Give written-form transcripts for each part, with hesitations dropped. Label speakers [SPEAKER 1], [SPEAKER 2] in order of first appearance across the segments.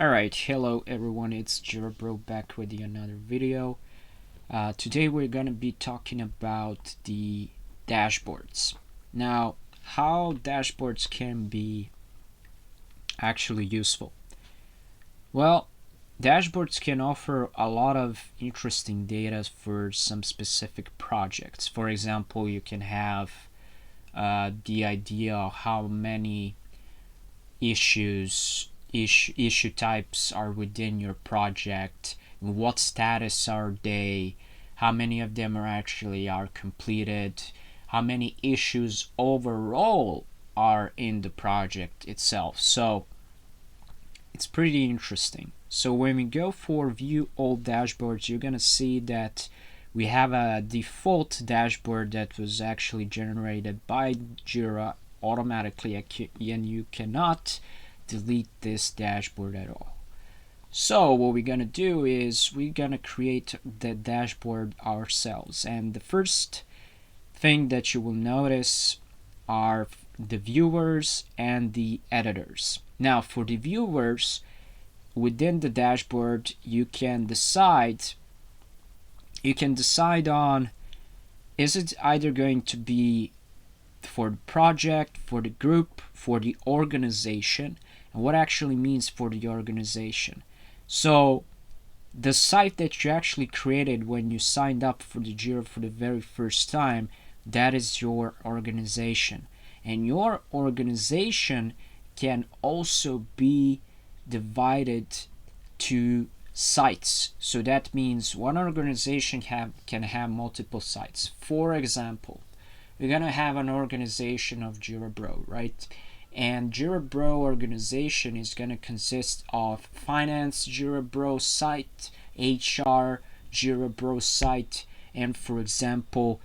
[SPEAKER 1] Alright, hello everyone, it's Jira back with another video. Today we're going to be talking about the dashboards. Now, how dashboards can be actually useful. Well, dashboards can offer a lot of interesting data for some specific projects. For example, you can have the idea of how many issue types are within your project, what status are they, how many of them are completed, how many issues overall are in the project itself. So it's pretty interesting. So when we go for view all dashboards, you're gonna see that we have a default dashboard that was actually generated by Jira automatically, and you cannot delete this dashboard at all. So what we're gonna do is we're gonna create the dashboard ourselves, and the first thing that you will notice are the viewers and the editors. Now for the viewers, within the dashboard you can decide on, is it either going to be for the project, for the group, for the organization, and what actually means for the organization. So the site that you actually created when you signed up for the Jira for the very first time, that is your organization. And your organization can also be divided to sites. So that means one organization can have multiple sites. For example, we're going to have an organization of Jira, right? And Jira organization is going to consist of finance Jira site, HR Jira site, and for example,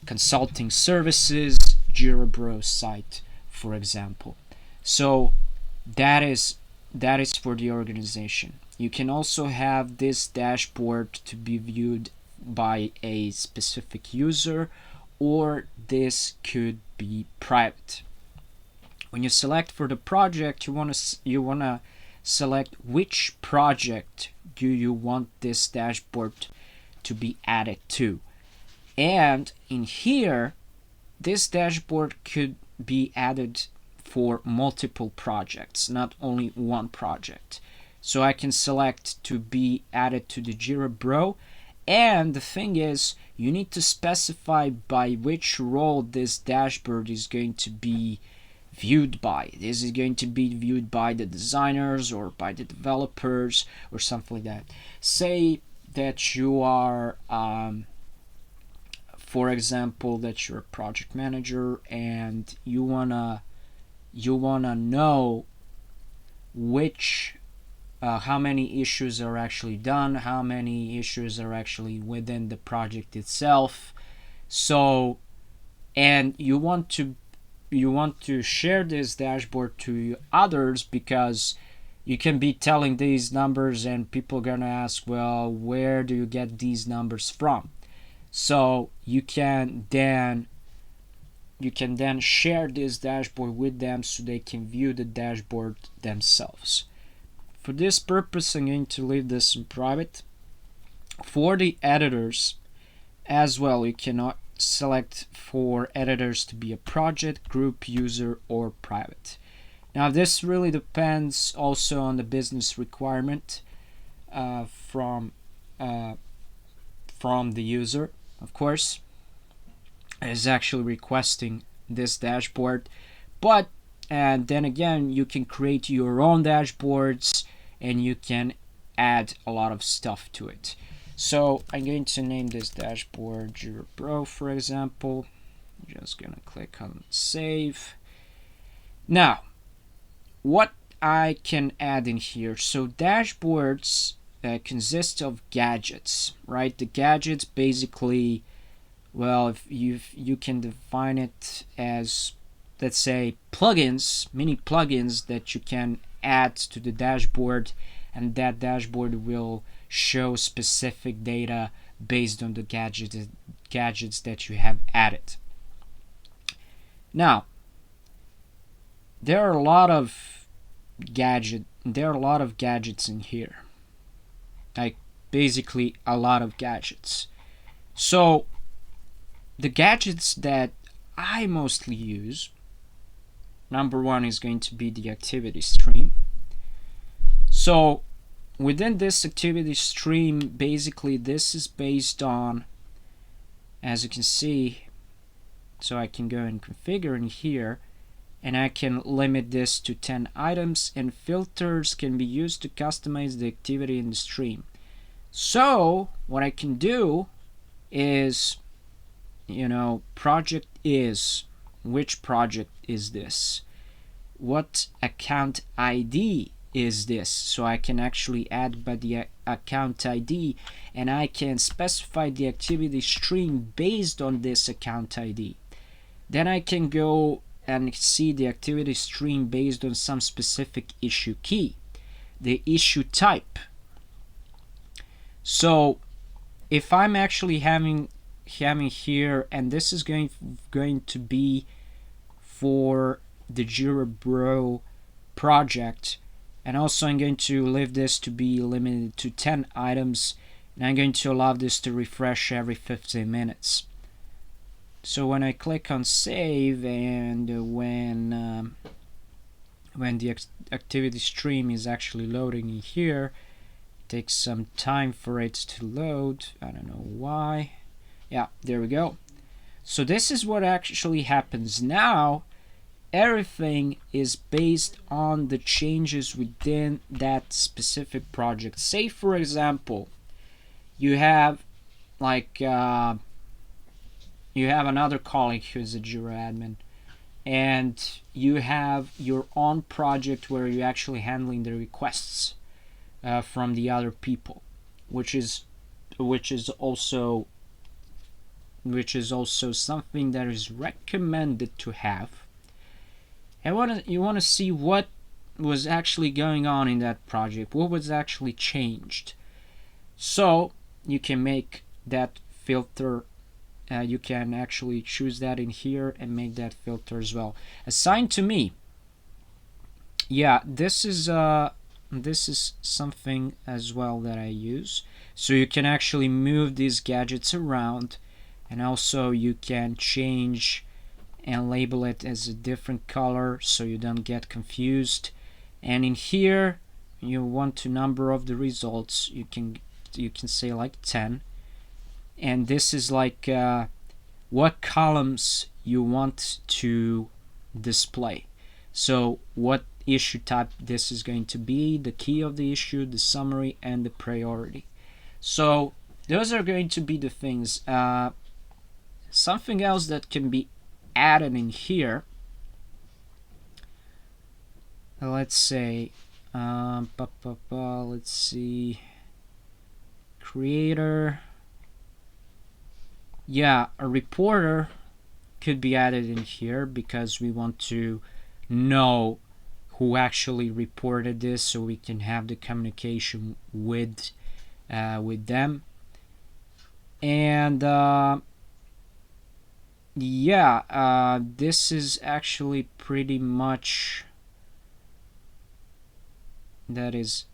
[SPEAKER 1] consulting services Jira site, for example. So that is for the organization. You can also have this dashboard to be viewed by a specific user, or this could be private. When you select for the project, you want to select which project do you want this dashboard to be added to. And in here, this dashboard could be added for multiple projects, not only one project. So I can select to be added to the Jira, and the thing is, you need to specify by which role this dashboard is going to be viewed by. Is it going to be viewed by the designers or by the developers or something like that? Say that you are, for example, that you're a project manager and you wanna know which how many issues are actually done, how many issues are actually within the project itself. So, and you want to share this dashboard to others, because you can be telling these numbers and people are gonna ask, well, where do you get these numbers from? So you can then share this dashboard with them so they can view the dashboard themselves. For this purpose, I'm going to leave this in private. For the editors as well, you cannot select for editors to be a project, group, user, or private. Now this really depends also on the business requirement from the user, of course, is actually requesting this dashboard. But and then again, you can create your own dashboards and you can add a lot of stuff to it. So I'm going to name this dashboard Jira, for example. I'm just gonna click on save. Now, what I can add in here, so dashboards consist of gadgets, right? The gadgets basically, well, if you can define it as, let's say, plugins, mini plugins that you can add to the dashboard, and that dashboard will show specific data based on the gadgets that you have added. Now, there are a lot of gadget. There are a lot of gadgets in here, like basically a lot of gadgets. So the gadgets that I mostly use, number one is going to be the activity stream. So within this activity stream, basically this is based on, as you can see, so I can go and configure in here, and I can limit this to 10 items, and filters can be used to customize the activity in the stream. So what I can do is, project is, which project is this? What account ID is this? So I can actually add by the account ID, and I can specify the activity stream based on this account ID. Then I can go and see the activity stream based on some specific issue key, the issue type. So if I'm actually having here, and this is going to be for the Jira Bro project, and also I'm going to leave this to be limited to 10 items, and I'm going to allow this to refresh every 15 minutes. So when I click on save, and when the activity stream is actually loading in here, it takes some time for it to load. I don't know why. Yeah, there we go. So this is what actually happens now. Everything is based on the changes within that specific project. Say for example, you have like you have another colleague who's a Jira admin, and you have your own project where you're actually handling the requests from the other people, which is also something that is recommended to have. And you want to see what was actually going on in that project, what was actually changed. So you can make that filter. You can actually choose that in here and make that filter as well. Assign to me. Yeah, this is something as well that I use. So you can actually move these gadgets around, and also you can change and label it as a different color so you don't get confused. And in here you want to number of the results. You can say like 10, and this is like what columns you want to display. So what issue type this is going to be, the key of the issue, the summary, and the priority. So those are going to be the things. Something else that can be added in here, let's say let's see, creator. Yeah, a reporter could be added in here because we want to know who actually reported this, so we can have the communication with them. And this is actually pretty much that is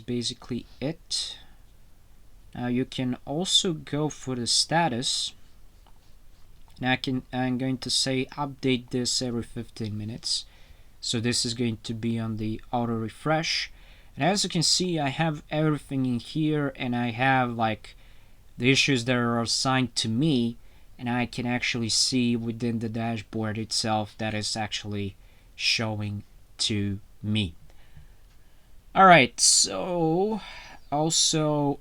[SPEAKER 1] basically it. Now you can also go for the status. Now I'm going to say update this every 15 minutes. So this is going to be on the auto refresh. And as you can see, I have everything in here, and I have like the issues that are assigned to me, and I can actually see within the dashboard itself that is actually showing to me. Alright, so also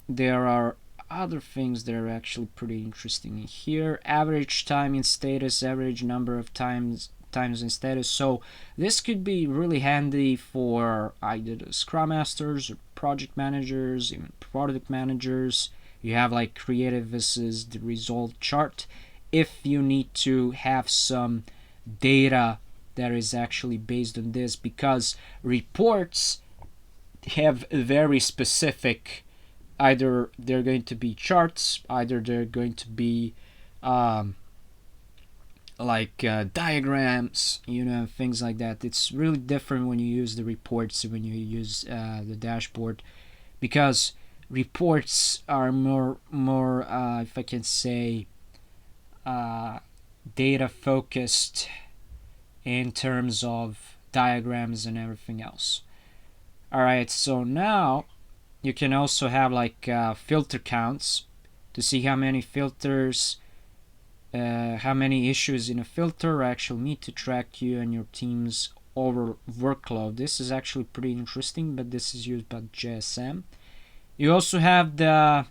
[SPEAKER 1] there are other things that are actually pretty interesting in here. Average time in status, average number of times in status. So this could be really handy for either the Scrum Masters or project managers, even product managers. You have like creative versus the result chart. If you need to have some data that is actually based on this, because reports have very specific, either they're going to be charts, either they're going to be like diagrams, things like that. It's really different when you use the reports and when you use the dashboard, because reports are more if I can say data focused in terms of diagrams and everything else. All right, so now you can also have like filter counts to see how many filters, how many issues in a filter actually need to track you and your team's over workload. This is actually pretty interesting, but this is used by JSM. You also have the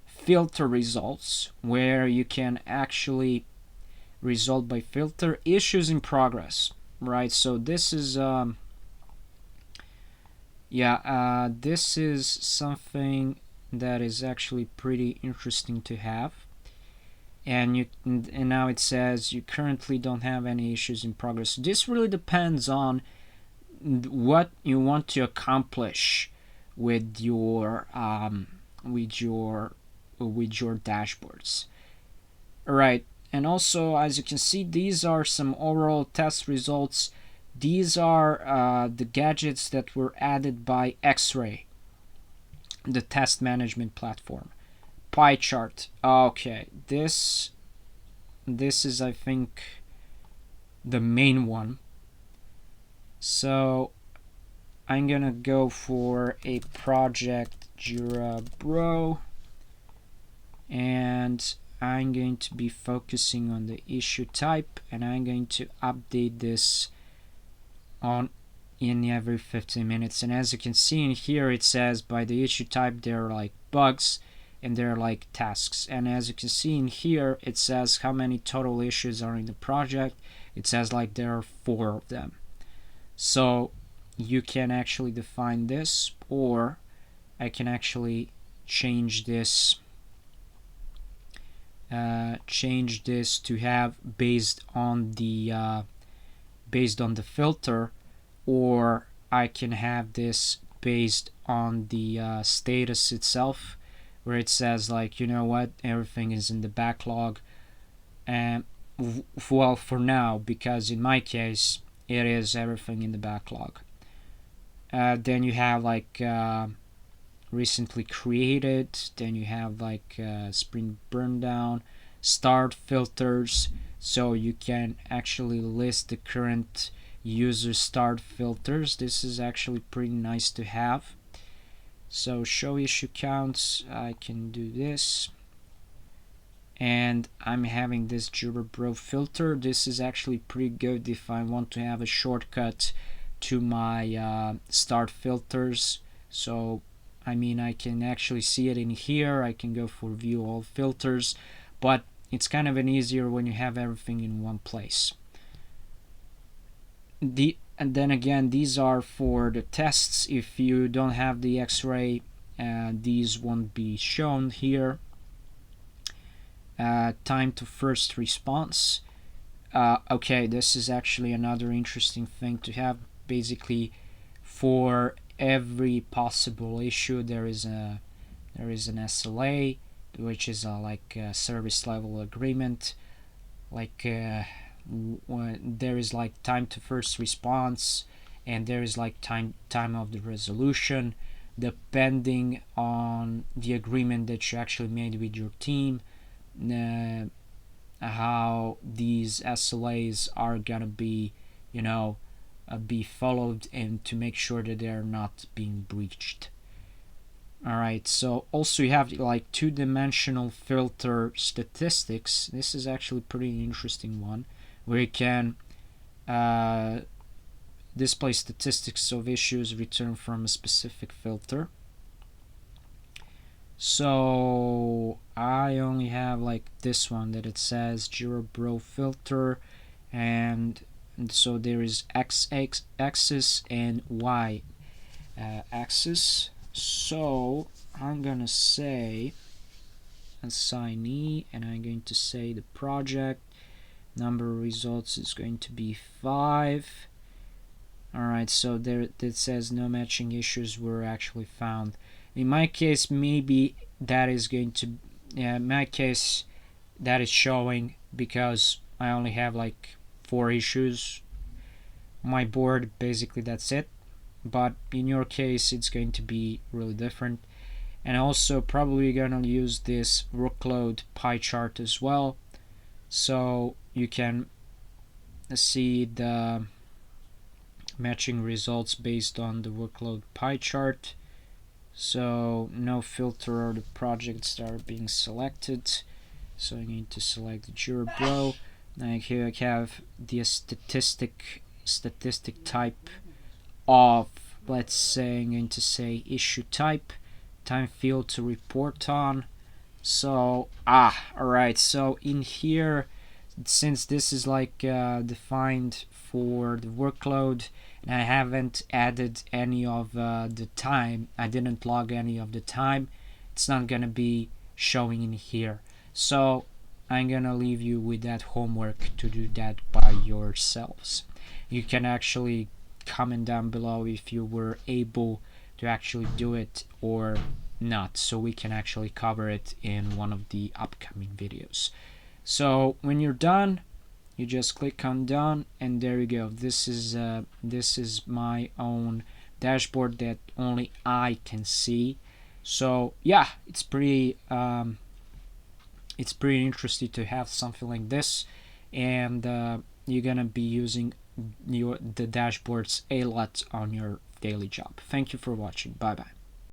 [SPEAKER 1] filter results, where you can actually result by filter issues in progress, right? So this is this is something that is actually pretty interesting to have. And now it says you currently don't have any issues in progress. This really depends on what you want to accomplish with your dashboards. All right, and also, as you can see, these are some overall test results. These are the gadgets that were added by X-Ray, the test management platform. Pie chart. Okay, this is, I think, the main one. So I'm gonna go for a project Jira Bro, and I'm going to be focusing on the issue type, and I'm going to update this in every 15 minutes. And as you can see in here, it says by the issue type there are like bugs and there are like tasks. And as you can see in here, it says how many total issues are in the project. It says like there are 4 of them. So you can actually define this, or I can actually change this to have based on the filter, or I can have this based on the status itself, where it says like, you know what, everything is in the backlog. And well, for now, because in my case it is everything in the backlog. Then you have like recently created, then you have like sprint burn down, start filters, so you can actually list the current user start filters. This is actually pretty nice to have. So show issue counts, I can do this, and I'm having this Jira Bro filter. This is actually pretty good if I want to have a shortcut to my start filters. So I mean, I can actually see it in here. I can go for view all filters, but it's kind of an easier when you have everything in one place. And then again, these are for the tests. If you don't have the X-ray, these won't be shown here. Time to first response. Okay, this is actually another interesting thing to have. Basically, for every possible issue, there is an SLA, which is like a service level agreement. Like there is like time to first response, and there is like time of the resolution, depending on the agreement that you actually made with your team. How these SLAs are gonna be, be followed, and to make sure that they're not being breached. Alright, so also you have like two-dimensional filter statistics. This is actually a pretty interesting one, where you can display statistics of issues returned from a specific filter. So I only have like this one that it says Jira Bro filter, and so there is X axis and Y axis. So I'm gonna say assignee, and I'm going to say the project number of results is going to be 5. Alright, so there it says no matching issues were actually found. In my case, maybe that is going to, in my case, that is showing because I only have like 4 issues on my board. Basically, that's it. But in your case, it's going to be really different. And also probably gonna use this workload pie chart as well, so you can see the matching results based on the workload pie chart. So no filter or the projects that are being selected. So I need to select the Jira Bro. Now here I have the statistic type of, let's say I'm going to say issue type, time field to report on. So alright, so in here, since this is like defined for the workload, and I haven't added any of the time, I didn't log any of the time, it's not gonna be showing in here. So I'm gonna leave you with that homework to do that by yourselves. You can actually comment down below if you were able to actually do it or not, so we can actually cover it in one of the upcoming videos. So when you're done, you just click on done, and there you go. This is my own dashboard that only I can see. So yeah, it's pretty interesting to have something like this, and you're gonna be using the dashboards a lot on your daily job. Thank you for watching. Bye bye.